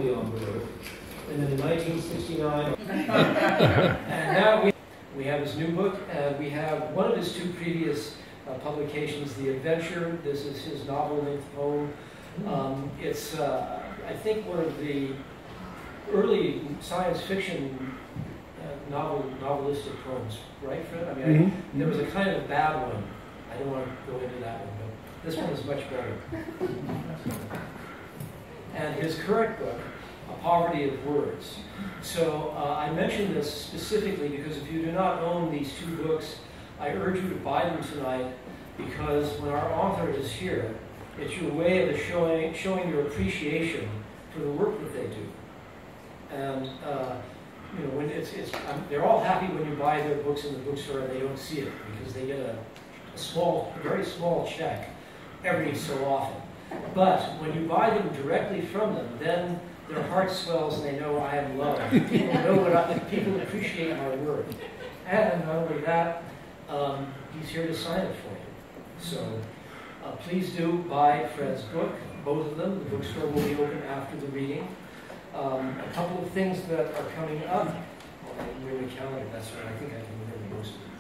Beyond Baroque. And then in 1969, and now we have his new book, and we have one of his two previous publications, The Adventure. This is his novel-length poem. It's, I think, one of the early science fiction novelistic poems, right, Fred? I mean, there was a kind of bad one. I don't want to go into that one, but this one is much better. And his current book, A Poverty of Words. So I mention this specifically because if you do not own these two books, I urge you to buy them tonight, because when our author is here, it's your way of showing your appreciation for the work that they do. And you know, when they're all happy when you buy their books in the bookstore and they don't see it, because they get a very small check every so often. But when you buy them directly from them, then their heart swells and they know I am loved. People appreciate my work. And not only that, he's here to sign it for you. So please do buy Fred's book, both of them. The bookstore will be open after the reading. A couple of things that are coming up. We're in the calendar, that's right. I think I can remember most of them.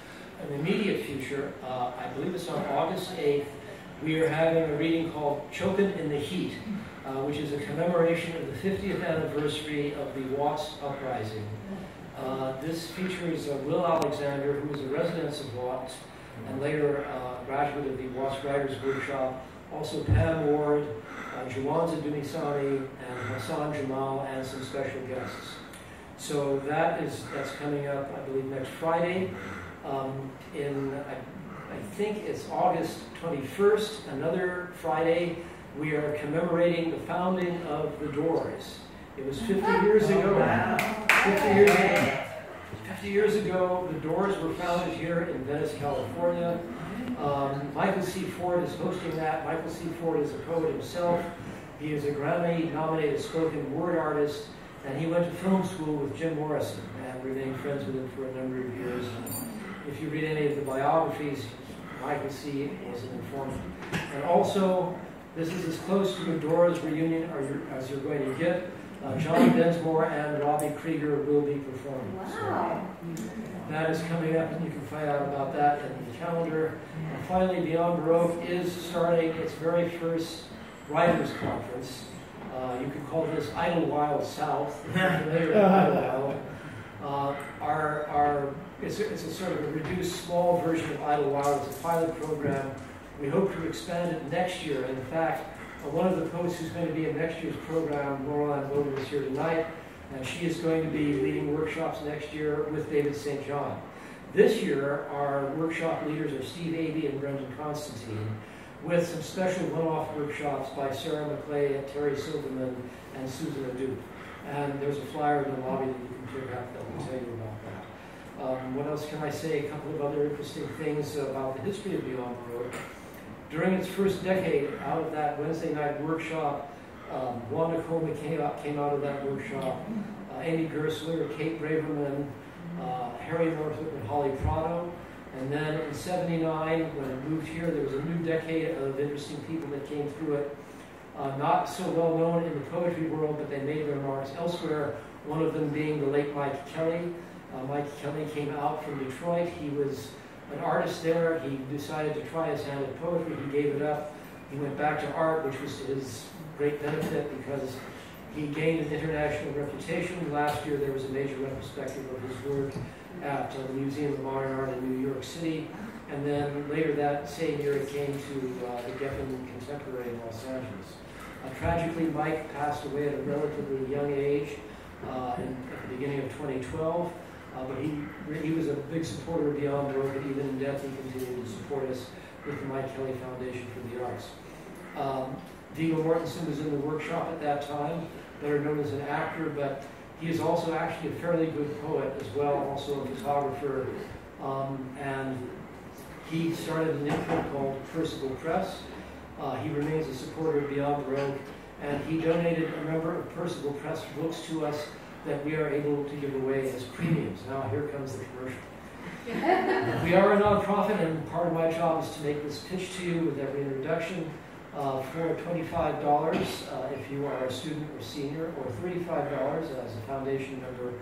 In the immediate future, I believe it's on August 8th, we are having a reading called Chokin' in the Heat, which is a commemoration of the 50th anniversary of the Watts Uprising. This features Will Alexander, who was a resident of Watts, and later a graduate of the Watts Writers Workshop, also Pam Ward, Juwanza Dumisani, and Hassan Jamal, and some special guests. So that's coming up, I believe, next Friday. I think it's August 21st, another Friday, we are commemorating the founding of the Doors. It was 50 years ago. Wow. 50 years ago, the Doors were founded here in Venice, California. Michael C. Ford is hosting that. Michael C. Ford is a poet himself. He is a Grammy-nominated spoken word artist, and he went to film school with Jim Morrison and remained friends with him for a number of years. If you read any of the biographies, Michael C. was an informant. And also, this is as close to a Doors reunion as you're going to get. John Densmore and Robbie Krieger will be performing. Wow. So that is coming up, and you can find out about that in the calendar. And finally, Beyond Baroque is starting its very first writers' conference. You could call this Idlewild South. If you're familiar with Idlewild. It's a sort of a reduced, small version of Idlewild. It's a pilot program. We hope to expand it next year. In fact, one of the poets who's going to be in next year's program, Laureline Bowden, is here tonight, and she is going to be leading workshops next year with David St. John. This year, our workshop leaders are Steve Abey and Brendan Constantine, with some special one-off workshops by Sarah McClay, Terry Silverman, and Susan Adu. And there's a flyer in the lobby that you can pick up that will tell you about that. What else can I say? A couple of other interesting things about the history of Beyond Baroque. During its first decade, out of that Wednesday night workshop, Wanda Coleman came out of that workshop, Amy Gersler, Kate Braverman, Harry Northup, and Holly Prado. And then in '79, when it moved here, there was a new decade of interesting people that came through it. Not so well known in the poetry world, but they made their marks elsewhere, one of them being the late Mike Kelly. Mike Kelly came out from Detroit. He was an artist there. He decided to try his hand at poetry. He gave it up. He went back to art, which was to his great benefit because he gained an international reputation. Last year there was a major retrospective of his work at the Museum of Modern Art in New York City. And then later that same year it came to the Geffen Contemporary in Los Angeles. Tragically, Mike passed away at a relatively young age at the beginning of 2012. But he was a big supporter of Beyond Baroque, and even in death he continued to support us with the Mike Kelly Foundation for the Arts. Viggo Mortensen was in the workshop at that time, better known as an actor, but he is also actually a fairly good poet as well, also a photographer. And he started an imprint called Percival Press. He remains a supporter of Beyond Baroque, and he donated a number of Percival Press books to us that we are able to give away as premiums. Now here comes the commercial. We are a nonprofit, and part of my job is to make this pitch to you with every introduction. for $25 if you are a student or senior, or $35 as a foundation member.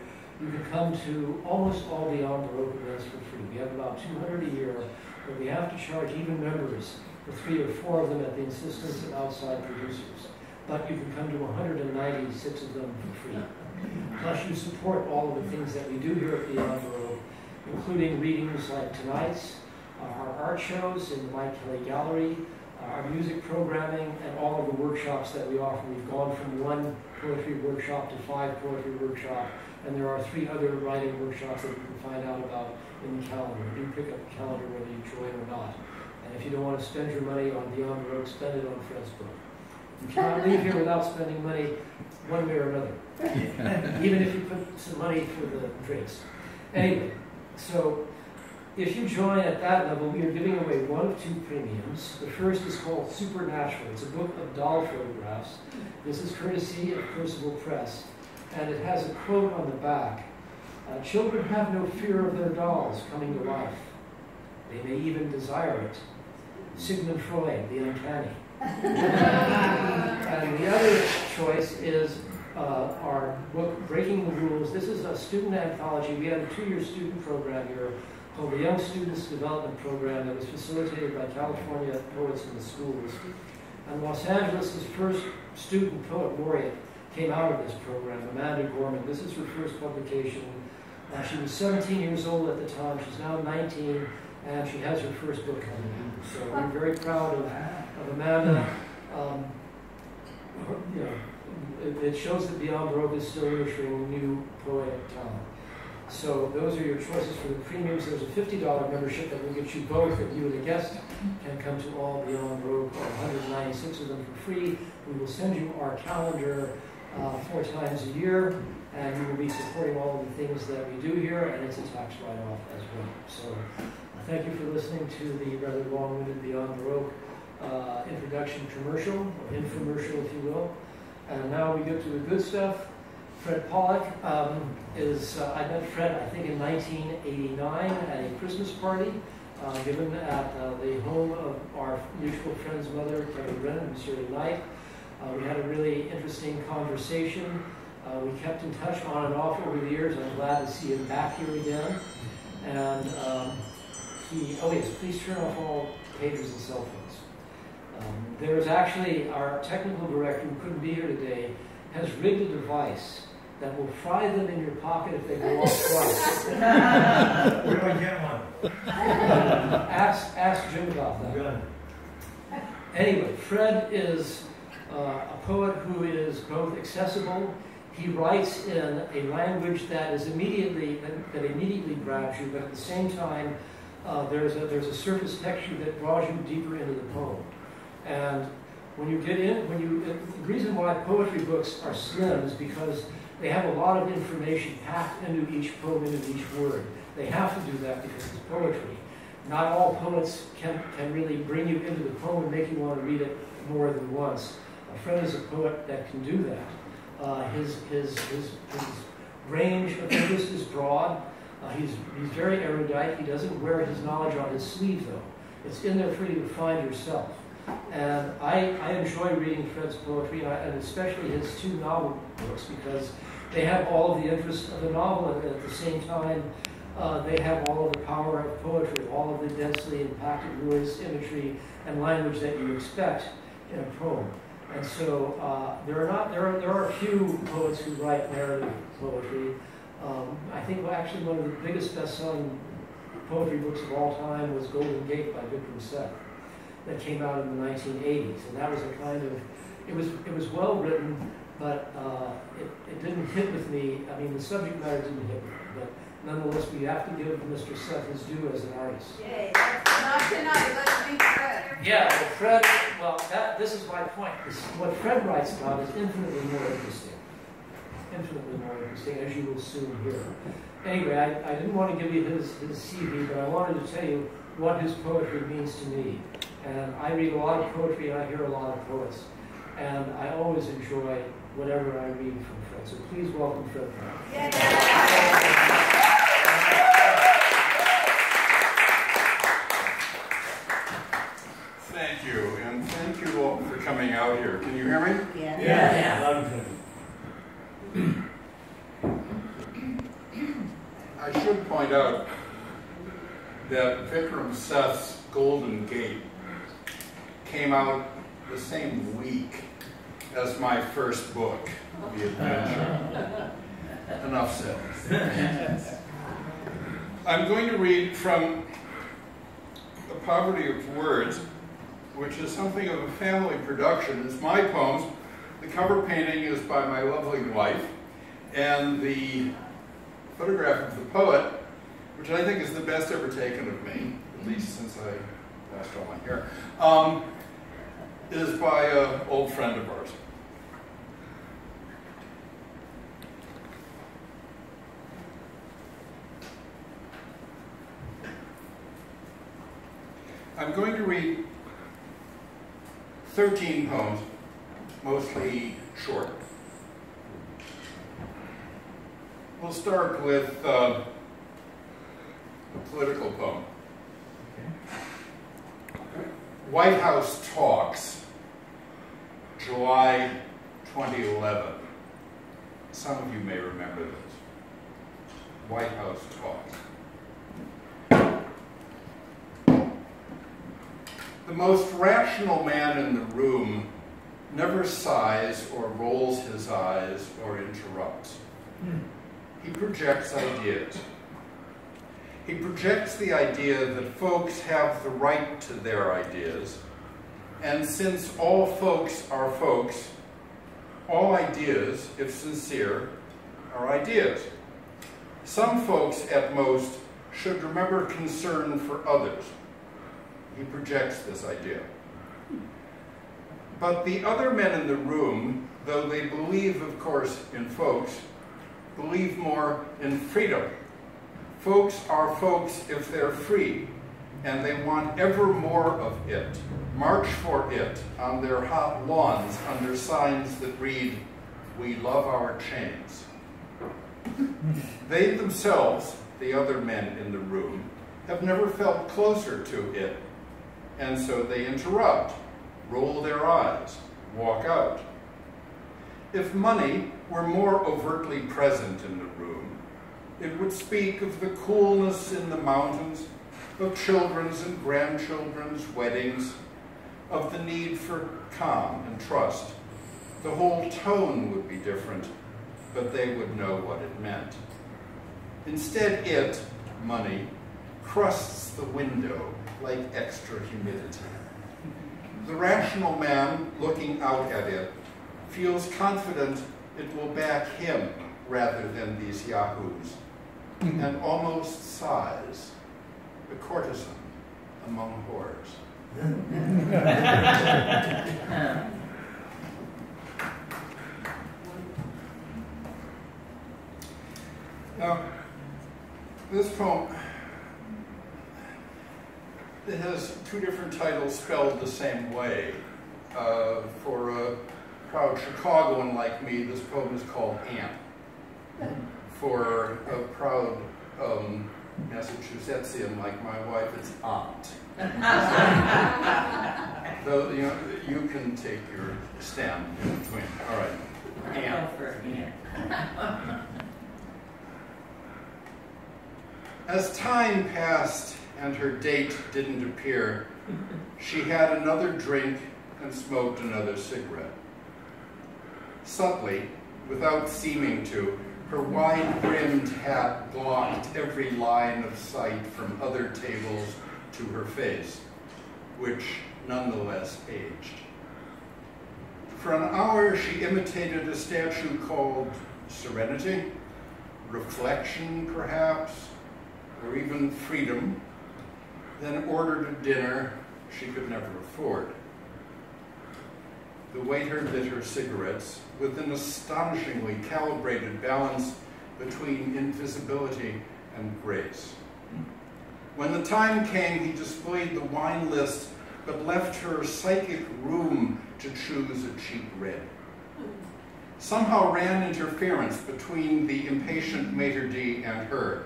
You can come to almost all Beyond Baroque events for free. We have about 200 a year, but we have to charge even members for 3 or 4 of them at the insistence of outside producers. But you can come to 196 of them for free. Plus you support all of the things that we do here at Beyond Baroque, including readings like tonight's, our art shows in the Mike Kelly Gallery, our music programming, and all of the workshops that we offer. We've gone from 1 poetry workshop to 5 poetry workshops, and there are 3 other writing workshops that you can find out about in the calendar. Do pick up the calendar whether you join or not. And if you don't want to spend your money on Beyond Baroque, spend it on Fred's book. You cannot leave here without spending money one way or another, even if you put some money for the drinks. Anyway, so if you join at that level, we are giving away 1 of 2 premiums. The first is called Supernatural. It's a book of doll photographs. This is courtesy of Percival Press, and it has a quote on the back. Children have no fear of their dolls coming to life. They may even desire it. Sigmund Freud, The Uncanny. And the other choice is our book, Breaking the Rules. This is a student anthology. We had a 2-year student program here called the Young Students Development Program that was facilitated by California Poets in the Schools. And Los Angeles' first student poet laureate came out of this program, Amanda Gorman. This is her first publication. She was 17 years old at the time. She's now 19, and she has her first book coming out. So we're very proud of Amanda. You know, it shows that Beyond Baroque is still nurturing new poetic talent. So those are your choices for the premiums. There's a $50 membership that will get you both, and you and a guest can come to all Beyond Baroque, 196 of them for free. We will send you our calendar 4 times a year, and you will be supporting all of the things that we do here, and it's a tax write-off as well. So thank you for listening to the rather long-winded Beyond Baroque introduction commercial, or infomercial if you will. And now we get to the good stuff. Fred Pollack I met Fred, I think, in 1989 at a Christmas party given at the home of our mutual friend's mother, Kevin Brennan, who's here tonight. We had a really interesting conversation. We kept in touch on and off over the years. I'm glad to see him back here again. And oh yes, please turn off all pagers and cell phones. There's actually, our technical director, who couldn't be here today, has rigged a device that will fry them in your pocket if they go off twice. Where do I get one? Ask Jim about that. Good. Anyway, Fred is a poet who is both accessible. He writes in a language that immediately grabs you, but at the same time, there's a surface texture that draws you deeper into the poem. And when you get in, the reason why poetry books are slim is because they have a lot of information packed into each poem, into each word. They have to do that because it's poetry. Not all poets can really bring you into the poem and make you want to read it more than once. Fred is a poet that can do that. His range of interest is broad. He's very erudite. He doesn't wear his knowledge on his sleeve, though. It's in there for you to find yourself. And I enjoy reading Fred's poetry, and especially his 2 novel books, because they have all of the interest of a novel, and at the same time, they have all of the power of poetry, all of the densely impacted words, imagery, and language that you expect in a poem. And so there are a few poets who write narrative poetry. I think actually one of the biggest best-selling poetry books of all time was Golden Gate by Vikram Seth, that came out in the 1980s, and that was a kind of, it was well written, but it didn't hit with me. I mean, the subject matter didn't hit with me, but nonetheless, we have to give Mr. Seth his due as an artist. Yay, not tonight, let's meet Fred. Yeah, well, Fred, this is my point. What Fred writes about is infinitely more interesting. Infinitely more interesting, as you will soon hear. Anyway, I didn't want to give you his CV, but I wanted to tell you what his poetry means to me. And I read a lot of poetry, and I hear a lot of poets. And I always enjoy whatever I read from Fred. So please welcome Fred Pollack. Thank you, and thank you all here. Can you hear me? Yeah. Yeah. Loud and I should point out that Vikram Seth's Golden Gate came out the same week as my first book, The Adventure. Enough said. I'm going to read from The Poverty of Words, which is something of a family production. It's my poems. The cover painting is by my lovely wife, and the photograph of the poet, which I think is the best ever taken of me, at least since I lost all my hair, is by an old friend of ours. I'm going to read 13 poems, mostly short. We'll start with a political poem. White House Talks, July 2011. Some of you may remember this. White House Talks. The most rational man in the room never sighs or rolls his eyes or interrupts. He projects ideas. He projects the idea that folks have the right to their ideas, and since all folks are folks, all ideas, if sincere, are ideas. Some folks, at most, should remember concern for others. He projects this idea. But the other men in the room, though they believe, of course, in folks, believe more in freedom. Folks are folks if they're free, and they want ever more of it. March for it on their hot lawns under signs that read, "We love our chains." They themselves, the other men in the room, have never felt closer to it, and so they interrupt, roll their eyes, walk out. If money were more overtly present in the room, it would speak of the coolness in the mountains, of children's and grandchildren's weddings, of the need for calm and trust. The whole tone would be different, but they would know what it meant. Instead, it, money, crusts the window like extra humidity. The rational man looking out at it feels confident it will back him rather than these yahoos, and almost sighs, a courtesan among whores. Now, this poem, it has two different titles spelled the same way. For a proud Chicagoan like me, this poem is called Aunt. For a proud Massachusettsian like my wife, it's Aunt. Though, you know, you can take your stand in between. All right, Aunt. As time passed and her date didn't appear, she had another drink and smoked another cigarette. Subtly, without seeming to, her wide-brimmed hat blocked every line of sight from other tables to her face, which nonetheless aged. For an hour, she imitated a statue called Serenity, Reflection, perhaps, or even Freedom, then ordered a dinner she could never afford. The waiter lit her cigarettes with an astonishingly calibrated balance between invisibility and grace. When the time came, he displayed the wine list, but left her psychic room to choose a cheap red. Somehow ran interference between the impatient maitre d' and her,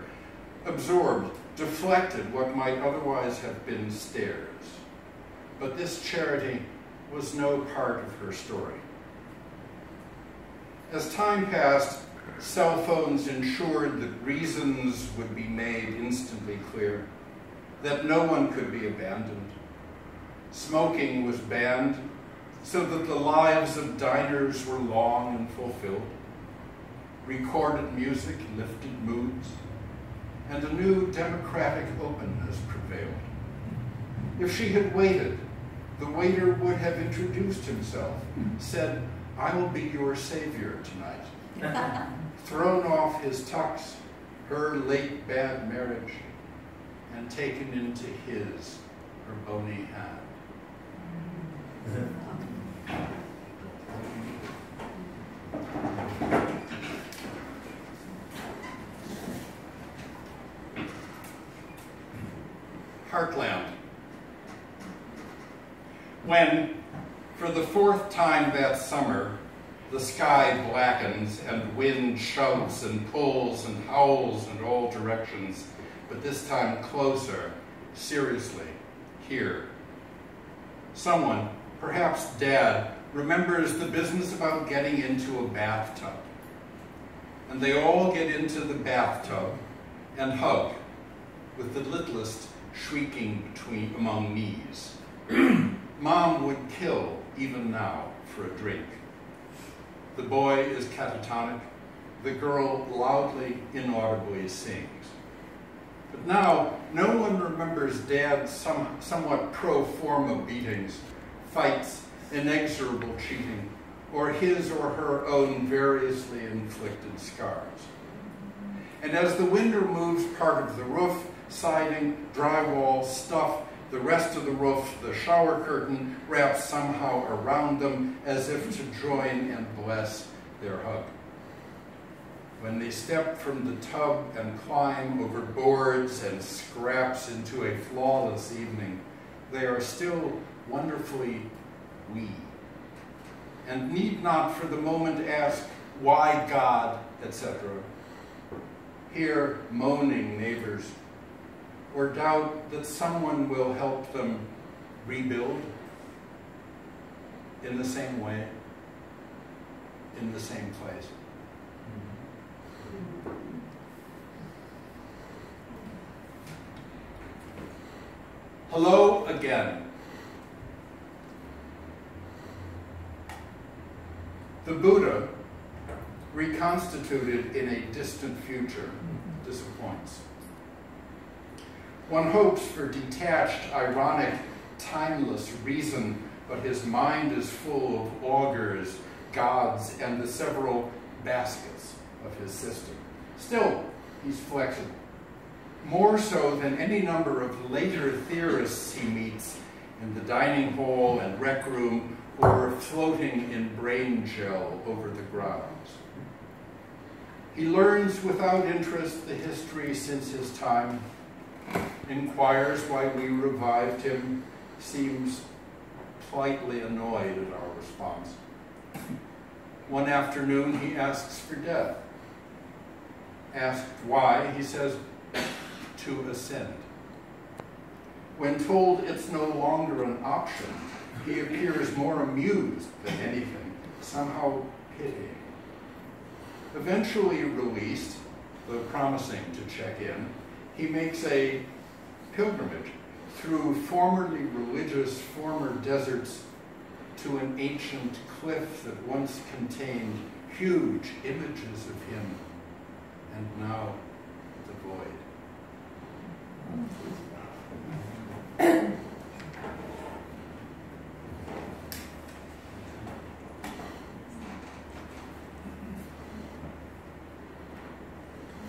absorbed, deflected what might otherwise have been stares. But this charity was no part of her story. As time passed, cell phones ensured that reasons would be made instantly clear, that no one could be abandoned. Smoking was banned so that the lives of diners were long and fulfilled. Recorded music lifted moods, and a new democratic openness prevailed. If she had waited, the waiter would have introduced himself, said, "I will be your savior tonight," thrown off his tux, her late bad marriage, and taken into his, her bony hand. Heartland. When, for the fourth time that summer, the sky blackens and wind shoves and pulls and howls in all directions, but this time closer, seriously, here. Someone, perhaps Dad, remembers the business about getting into a bathtub. And they all get into the bathtub and hug, with the littlest shrieking among knees. Mom would kill, even now, for a drink. The boy is catatonic. The girl loudly, inaudibly sings. But now, no one remembers Dad's somewhat pro forma beatings, fights, inexorable cheating, or his or her own variously inflicted scars. And as the wind removes part of the roof, siding, drywall, stuff, the rest of the roof, the shower curtain wraps somehow around them as if to join and bless their hug. When they step from the tub and climb over boards and scraps into a flawless evening, they are still wonderfully we, and need not for the moment ask, why God, etc. Hear moaning neighbors, or doubt that someone will help them rebuild in the same way, in the same place. Hello again. The Buddha, reconstituted in a distant future, disappoints. One hopes for detached, ironic, timeless reason, but his mind is full of augurs, gods, and the several baskets of his system. Still, he's flexible. More so than any number of later theorists he meets in the dining hall and rec room or floating in brain gel over the grounds. He learns without interest the history since his time, inquires why we revived him, seems slightly annoyed at our response. One afternoon, he asks for death. Asked why, he says, to ascend. When told it's no longer an option, he appears more amused than anything, somehow pitying. Eventually released, though promising to check in, he makes a pilgrimage through formerly religious former deserts to an ancient cliff that once contained huge images of him, and now the void.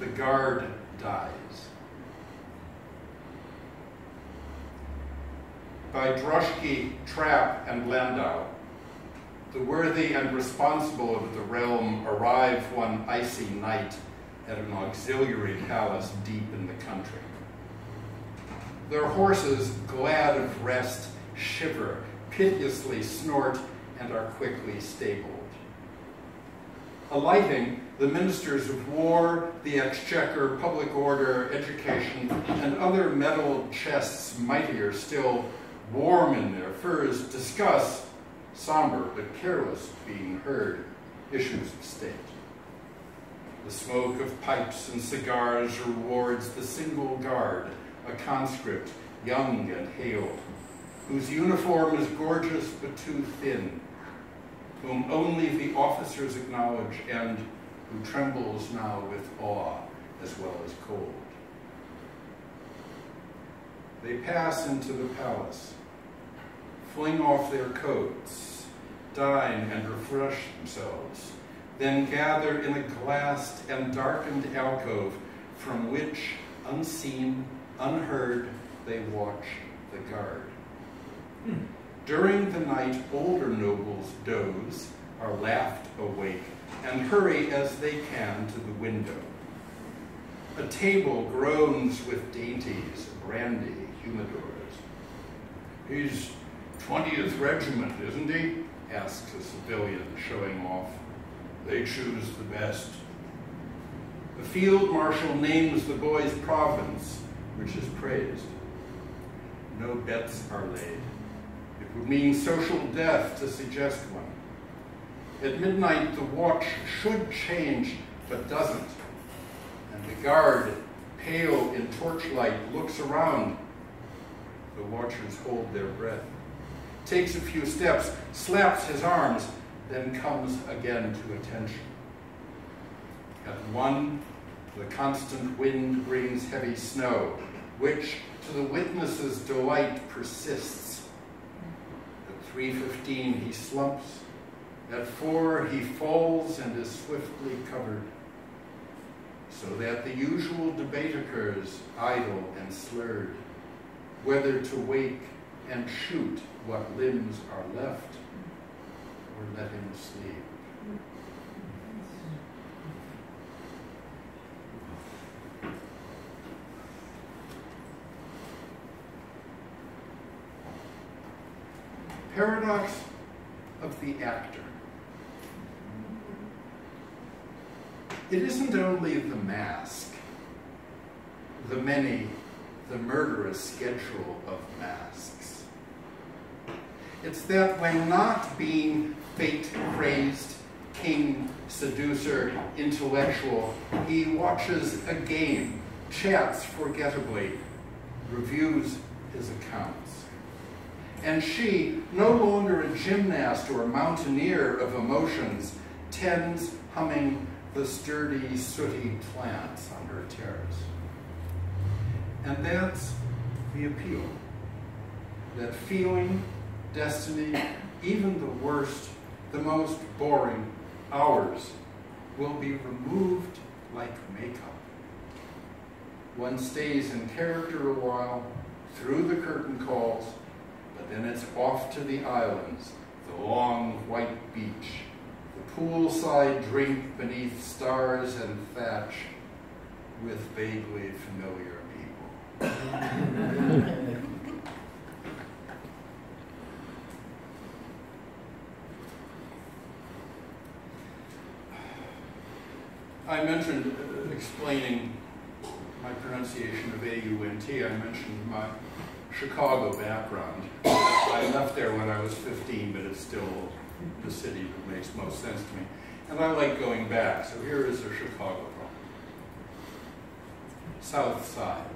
The guard dies. By Droschky, Trapp, and Landau, the worthy and responsible of the realm arrive one icy night at an auxiliary palace deep in the country. Their horses, glad of rest, shiver, piteously snort, and are quickly stabled. Alighting, the ministers of war, the exchequer, public order, education, and other metal chests mightier still, warm in their furs, discuss, somber but careless being heard, issues of state. The smoke of pipes and cigars rewards the single guard, a conscript, young and hale, whose uniform is gorgeous but too thin, whom only the officers acknowledge and who trembles now with awe as well as cold. They pass into the palace, fling off their coats, dine and refresh themselves, then gather in a glassed and darkened alcove from which, unseen, unheard, they watch the guard. During the night, older nobles doze, are laughed awake, and hurry as they can to the window. A table groans with dainties, brandy, humidors. He's 20th Regiment, isn't he? Asks a civilian, showing off. They choose the best. The field marshal names the boy's province, which is praised. No bets are laid. It would mean social death to suggest one. At midnight, the watch should change, but doesn't. And the guard, pale in torchlight, looks around. The watchers hold their breath. Takes a few steps, slaps his arms, then comes again to attention. At 1, the constant wind brings heavy snow, which, to the witnesses' delight, persists. At 3:15, he slumps. At 4, he falls and is swiftly covered, so that the usual debate occurs, idle and slurred, whether to wake and shoot what limbs are left, or let him sleep. Paradox of the actor. It isn't only the mask, the many, the murderous schedule of masks. It's that when not being fate-crazed, king, seducer, intellectual, he watches a game, chats forgettably, reviews his accounts. And she, no longer a gymnast or mountaineer of emotions, tends, humming, the sturdy, sooty plants on her terrace. And that's the appeal. That feeling, destiny, even the worst, the most boring, ours, will be removed like makeup. One stays in character a while, through the curtain calls, but then it's off to the islands, the long white beach, the poolside drink beneath stars and thatch with vaguely familiar people. I mentioned explaining my pronunciation of AUNT. I mentioned my Chicago background. I left there when I was 15, but it's still the city that makes most sense to me. And I like going back, so here is a Chicago poem. South Side.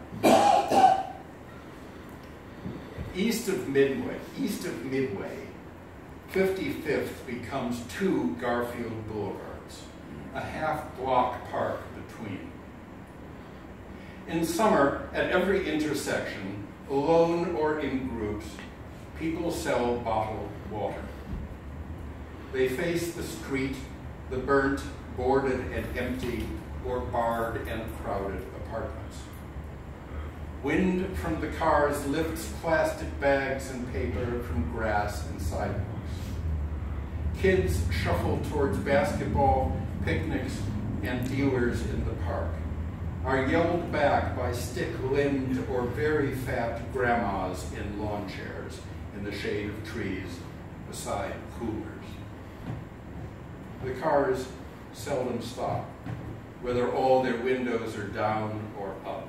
East of Midway, 55th becomes 2 Garfield Boulevards, a half-block park between. In summer, at every intersection, alone or in groups, people sell bottled water. They face the street, the burnt, boarded and empty, or barred and crowded apartments. Wind from the cars lifts plastic bags and paper from grass and sidewalks. Kids shuffle towards basketball, picnics, and dealers in the park, are yelled back by stick-limbed or very fat grandmas in lawn chairs in the shade of trees beside coolers. The cars seldom stop, whether all their windows are down or up.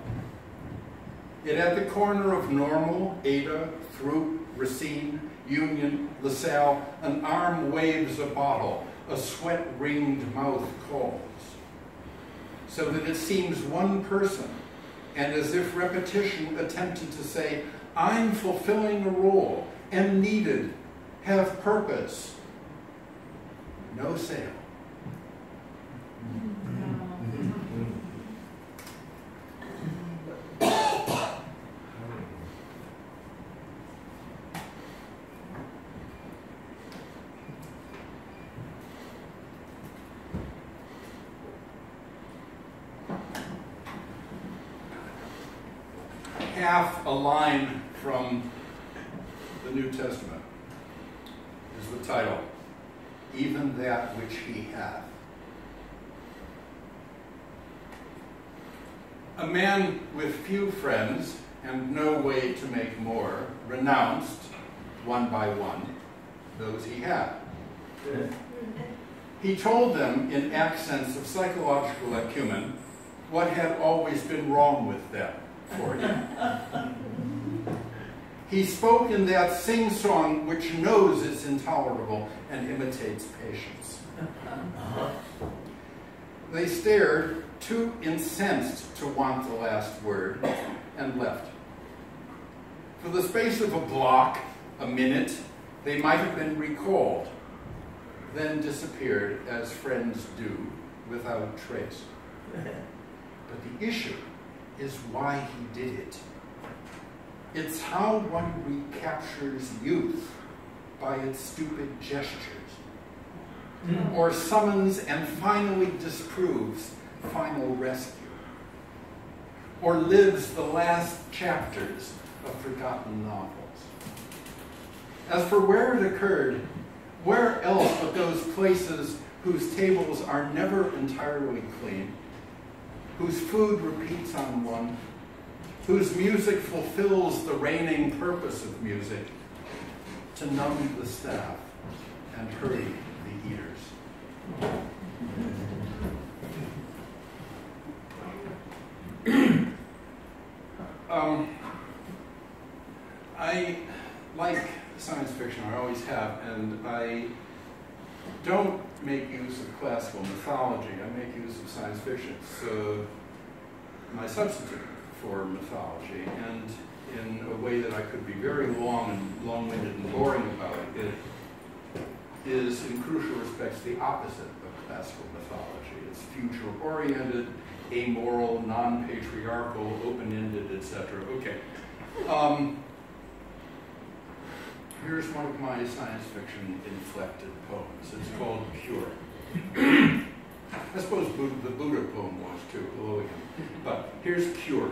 Yet at the corner of Normal, Ada, Throop, Racine, Union, LaSalle, an arm waves a bottle, a sweat-ringed mouth calls, so that it seems one person, and as if repetition attempted to say, I'm fulfilling a role, am needed, have purpose. No sale. Half a line from the New Testament is the title, Even That Which He Hath. A man with few friends and no way to make more renounced, one by one, those he had. He told them in accents of psychological acumen what had always been wrong with them for him. He spoke in that sing-song which knows it's intolerable and imitates patience. They stared, too incensed to want the last word, and left. For the space of a block, a minute, they might have been recalled, then disappeared as friends do without trace. But the issue is why he did it. It's how one recaptures youth by its stupid gestures, or summons and finally disproves final rescue, or lives the last chapters of forgotten novels. As for where it occurred, where else but those places whose tables are never entirely clean, whose food repeats on one, whose music fulfills the reigning purpose of music, to numb the staff and hurry the eaters. I like science fiction, I always have, and I don't make use of classical mythology, I make use of science fiction. So my substitute for mythology, and in a way that I could be very long-winded and boring about it, is in crucial respects the opposite of classical mythology. It's future-oriented, amoral, non-patriarchal, open-ended, etc. Okay. Here's one of my science fiction inflected poems. It's called Cure. I suppose the Buddha poem was too, below him. But here's Cure.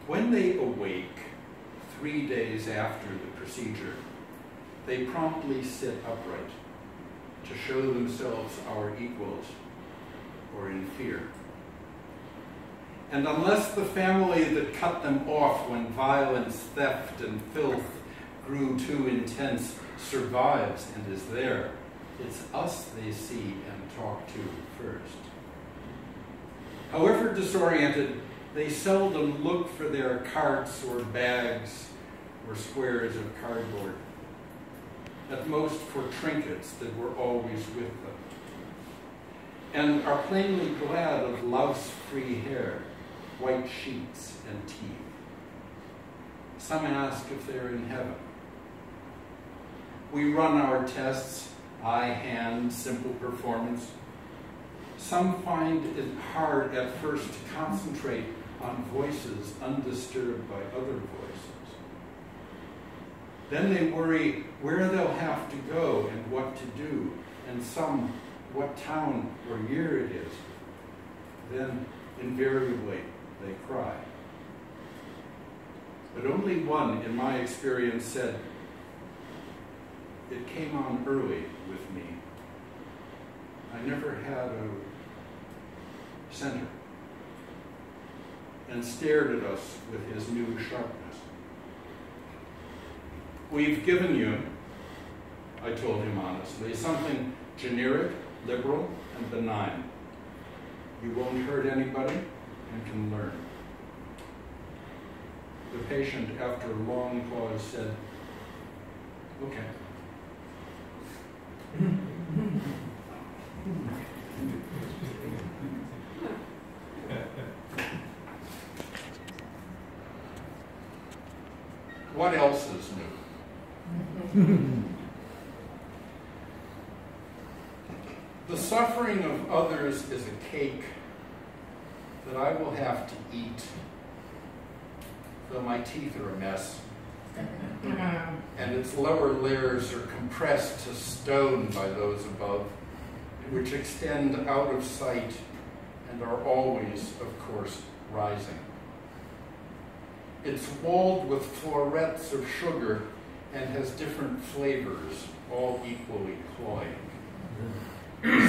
When they awake 3 days after the procedure, they promptly sit upright to show themselves our equals or in fear. And unless the family that cut them off when violence, theft, and filth grew too intense survives and is there, it's us they see and talk to first. However disoriented, they seldom look for their carts or bags or squares of cardboard, at most for trinkets that were always with them, and are plainly glad of louse-free hair, white sheets, and teeth. Some ask if they're in heaven. We run our tests, eye, hand, simple performance. Some find it hard at first to concentrate on voices undisturbed by other voices. Then they worry where they'll have to go and what to do, and some what town or year it is. Then, invariably, they cry. But only one, in my experience, said, "It came on early with me. I never had a center," and stared at us with his new sharpness. "We've given you," I told him honestly, "something generic, liberal, and benign. You won't hurt anybody and can learn." The patient, after a long pause, said, "Okay." What else is new? The suffering of others is a cake that I will have to eat, though my teeth are a mess, and its lower layers are compressed to stone by those above, which extend out of sight and are always, of course, rising. It's walled with florets of sugar and has different flavors, all equally cloying.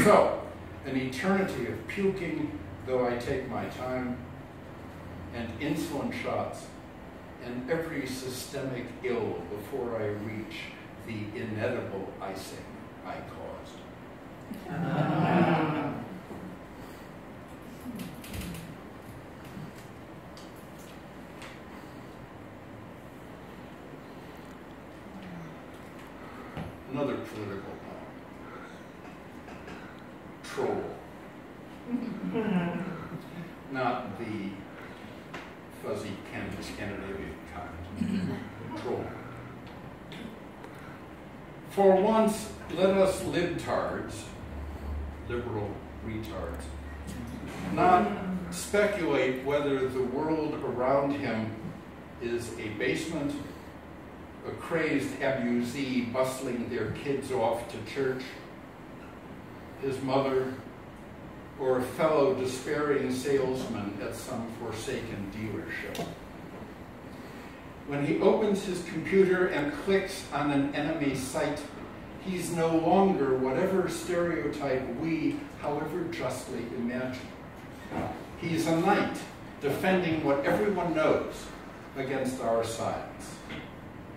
So, an eternity of puking, though I take my time, and insulin shots, and every systemic ill before I reach the inedible icing I caused. Another political poem. Troll. Not the fuzzy canvas Scandinavian kind. Troll. For once, let us libtards, liberal retards, not speculate whether the world around him is a basement, a crazed abusee bustling their kids off to church, his mother, or a fellow despairing salesman at some forsaken dealership. When he opens his computer and clicks on an enemy site, he's no longer whatever stereotype we, however justly, imagine. He's a knight defending what everyone knows against our sides.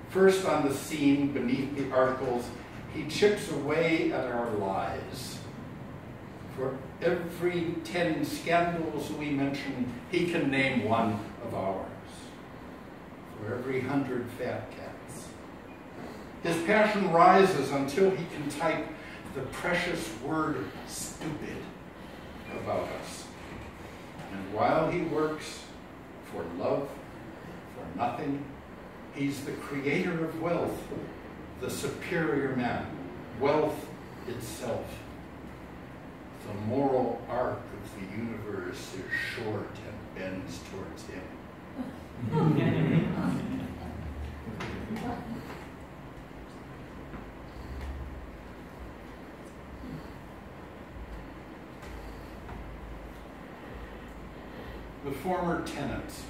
First on the scene beneath the articles, he chips away at our lies. For every 10 scandals we mention, he can name one of ours. For every 100 fat cats. His passion rises until he can type the precious word stupid about us. And while he works for love, for nothing, he's the creator of wealth, the superior man, wealth itself. The moral arc of the universe is short and bends towards him. The former tenants